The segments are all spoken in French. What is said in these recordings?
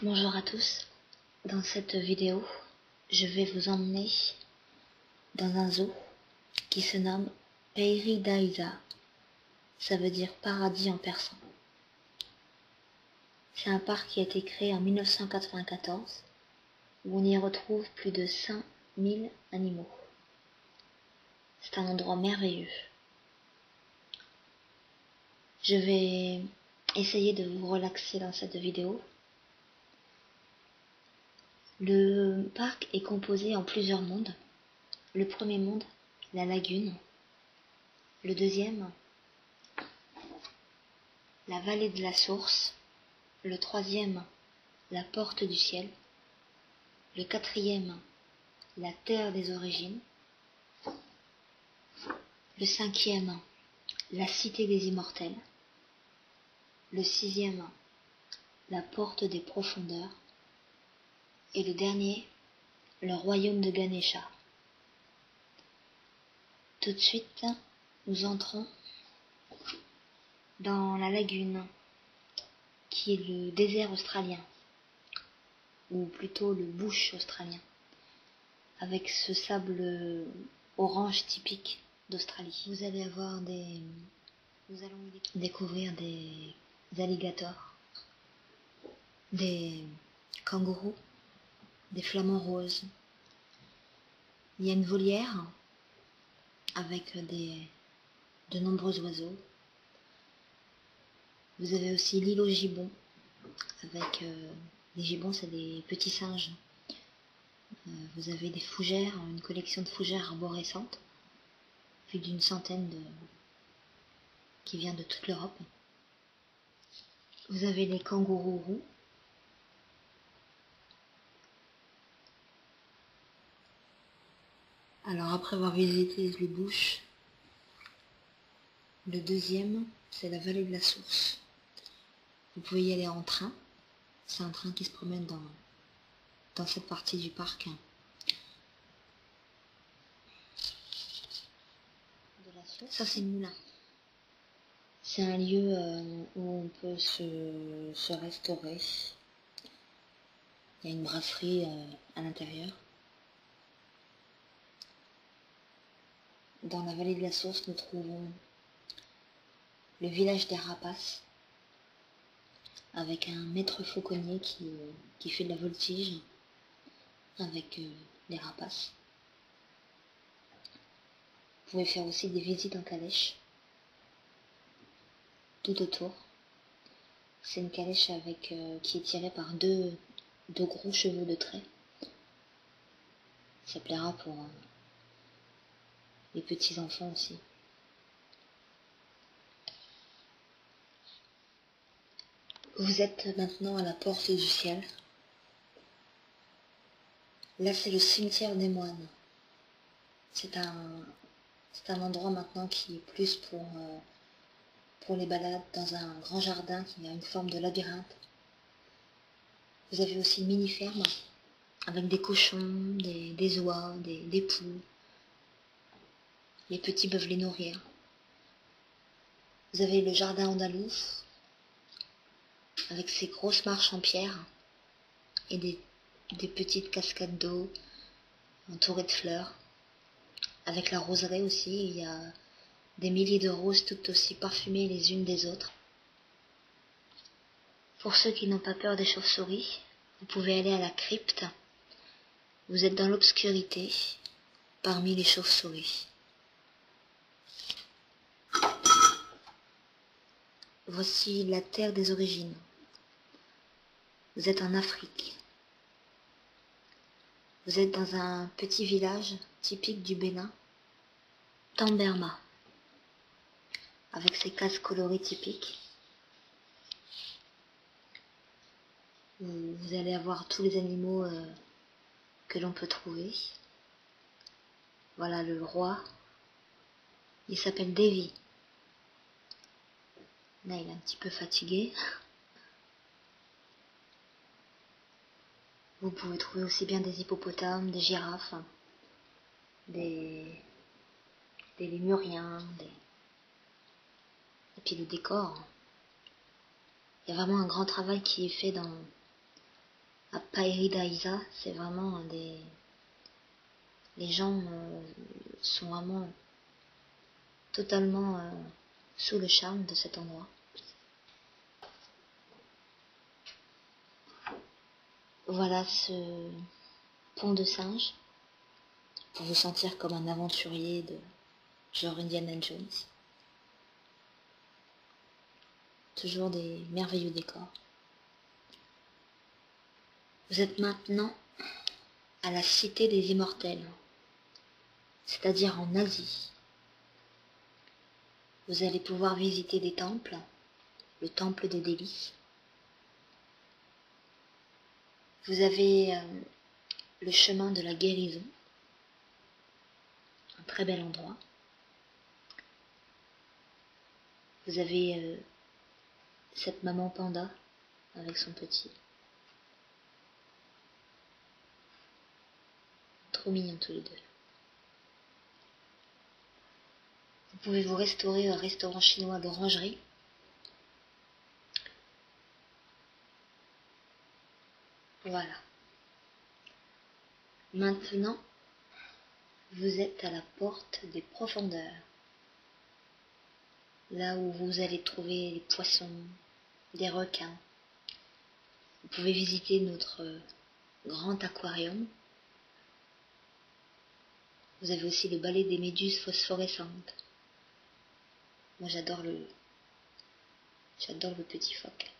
Bonjour à tous, dans cette vidéo, je vais vous emmener dans un zoo qui se nomme Paradisa, ça veut dire paradis en persan. C'est un parc qui a été créé en 1994, où on y retrouve plus de 5000 animaux. C'est un endroit merveilleux. Je vais essayer de vous relaxer dans cette vidéo. Le parc est composé en plusieurs mondes. Le premier monde, la lagune. Le deuxième, la vallée de la source. Le troisième, la porte du ciel. Le quatrième, la terre des origines. Le cinquième, la cité des immortels. Le sixième, la porte des profondeurs. Et le dernier, le royaume de Ganesha. Tout de suite, nous entrons dans la lagune, qui est le désert australien, ou plutôt le bush australien, avec ce sable orange typique d'Australie. Vous allons y découvrir des alligators, des kangourous, des flamants roses. Il y a une volière avec de nombreux oiseaux. Vous avez aussi l'île aux gibbons, avec les gibbons, c'est des petits singes. Vous avez des fougères, une collection de fougères arborescentes, plus d'une centaine qui vient de toute l'Europe. Vous avez les kangourous roux. Alors après avoir visité le bush, le deuxième, c'est la vallée de la source. Vous pouvez y aller en train. C'est un train qui se promène dans cette partie du parc. Ça, c'est le moulin. C'est un lieu où on peut se restaurer. Il y a une brasserie à l'intérieur. Dans la vallée de la source, nous trouvons le village des rapaces, avec un maître fauconnier qui fait de la voltige avec les rapaces. Vous pouvez faire aussi des visites en calèche, tout autour. C'est une calèche qui est tirée par deux gros chevaux de trait. Ça plaira pour les petits enfants aussi. Vous êtes maintenant à la porte du ciel. Là, c'est le cimetière des moines. C'est un endroit maintenant qui est plus pour les balades dans un grand jardin qui a une forme de labyrinthe. Vous avez aussi une mini-ferme avec des cochons, des oies, des poules. Les petits peuvent les nourrir. Vous avez le jardin andalou avec ses grosses marches en pierre et des petites cascades d'eau entourées de fleurs. Avec la roseraie aussi, il y a des milliers de roses toutes aussi parfumées les unes des autres. Pour ceux qui n'ont pas peur des chauves-souris, vous pouvez aller à la crypte. Vous êtes dans l'obscurité, parmi les chauves-souris. Voici la terre des origines. Vous êtes en Afrique. Vous êtes dans un petit village typique du Bénin, Tamberma, avec ses cases colorées typiques. Vous allez avoir tous les animaux que l'on peut trouver. Voilà le roi. Il s'appelle Davy. Là, il est un petit peu fatigué. Vous pouvez trouver aussi bien des hippopotames, des girafes, des lémuriens, et puis le décor. Il y a vraiment un grand travail qui est fait à Pairidaïsa, c'est vraiment des... Les gens sont vraiment totalement sous le charme de cet endroit. Voilà ce pont de singe, pour vous sentir comme un aventurier de genre Indiana Jones. Toujours des merveilleux décors. Vous êtes maintenant à la Cité des Immortels, c'est-à-dire en Asie. Vous allez pouvoir visiter des temples, le temple des délices. Vous avez le chemin de la guérison, un très bel endroit. Vous avez cette maman panda avec son petit. Trop mignons tous les deux. Vous pouvez vous restaurer au restaurant chinois d'Orangerie. Voilà. Maintenant, vous êtes à la porte des profondeurs. Là où vous allez trouver des poissons, des requins. Vous pouvez visiter notre grand aquarium. Vous avez aussi le balai des méduses phosphorescentes. Moi j'adore le petit phoque.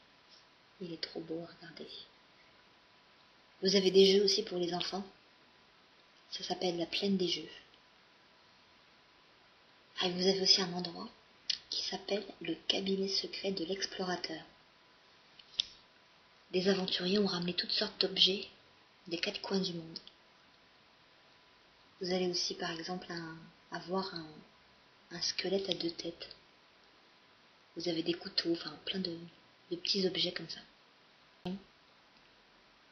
Il est trop beau à regarder. Vous avez des jeux aussi pour les enfants. Ça s'appelle la plaine des jeux. Ah, et vous avez aussi un endroit qui s'appelle le cabinet secret de l'explorateur. Des aventuriers ont ramené toutes sortes d'objets des 4 coins du monde. Vous allez aussi par exemple avoir un squelette à 2 têtes. Vous avez des couteaux, enfin plein de petits objets comme ça.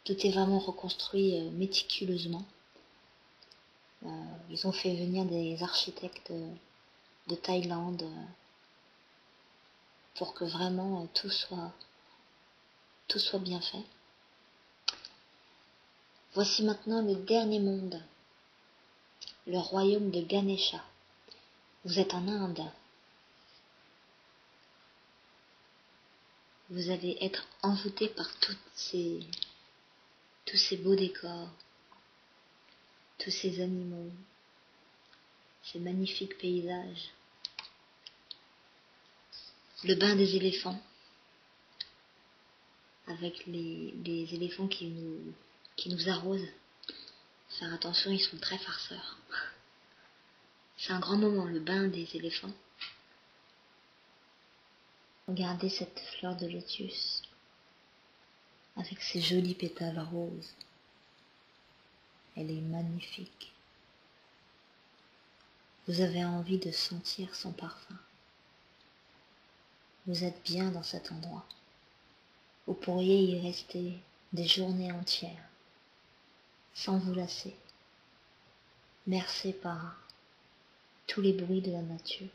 Tout est vraiment reconstruit méticuleusement. Ils ont fait venir des architectes de Thaïlande pour que vraiment tout soit bien fait. Voici maintenant le dernier monde, le royaume de Ganesha. Vous êtes en Inde. Vous allez être envoûté par tous ces beaux décors, tous ces animaux, ces magnifiques paysages. Le bain des éléphants, avec les éléphants qui nous arrosent. Faire attention, ils sont très farceurs. C'est un grand moment, le bain des éléphants. Regardez cette fleur de lotus, avec ses jolis pétales roses. Elle est magnifique. Vous avez envie de sentir son parfum. Vous êtes bien dans cet endroit. Vous pourriez y rester des journées entières, sans vous lasser, bercé par tous les bruits de la nature,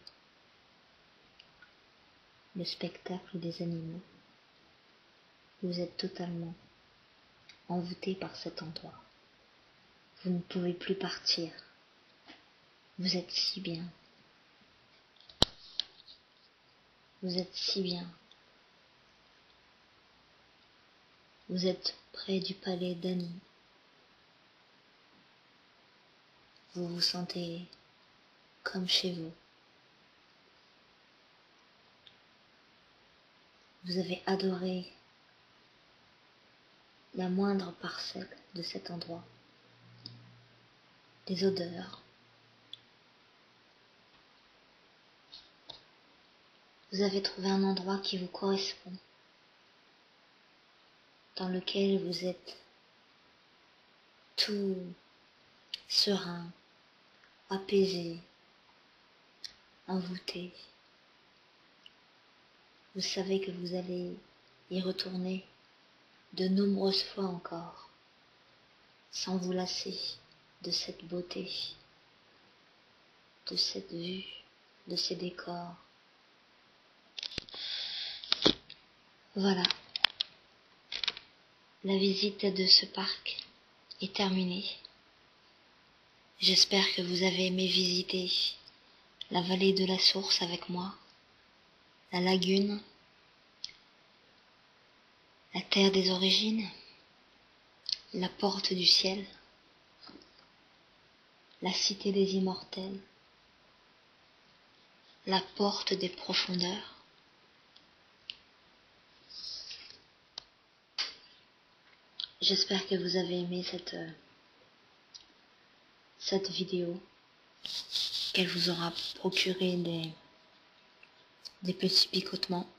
le spectacle des animaux. Vous êtes totalement envoûté par cet endroit. Vous ne pouvez plus partir. Vous êtes si bien. Vous êtes si bien. Vous êtes près du palais d'Ani. Vous vous sentez comme chez vous. Vous avez adoré la moindre parcelle de cet endroit. Les odeurs. Vous avez trouvé un endroit qui vous correspond, dans lequel vous êtes tout serein, apaisé, envoûté. Vous savez que vous allez y retourner de nombreuses fois encore, sans vous lasser de cette beauté, de cette vue, de ces décors. Voilà. La visite de ce parc est terminée. J'espère que vous avez aimé visiter la vallée de la Source avec moi, la lagune, la terre des origines, la porte du ciel, la cité des immortels, la porte des profondeurs. J'espère que vous avez aimé cette vidéo, qu'elle vous aura procuré des petits picotements,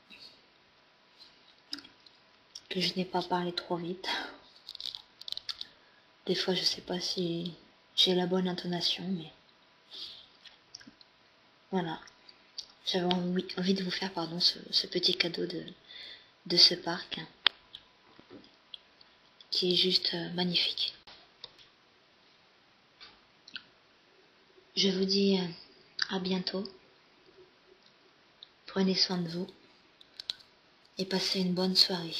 que je n'ai pas parlé trop vite. Des fois, je sais pas si j'ai la bonne intonation, mais voilà. J'avais envie de vous faire ce petit cadeau de ce parc, qui est juste magnifique. Je vous dis à bientôt. Prenez soin de vous et passez une bonne soirée.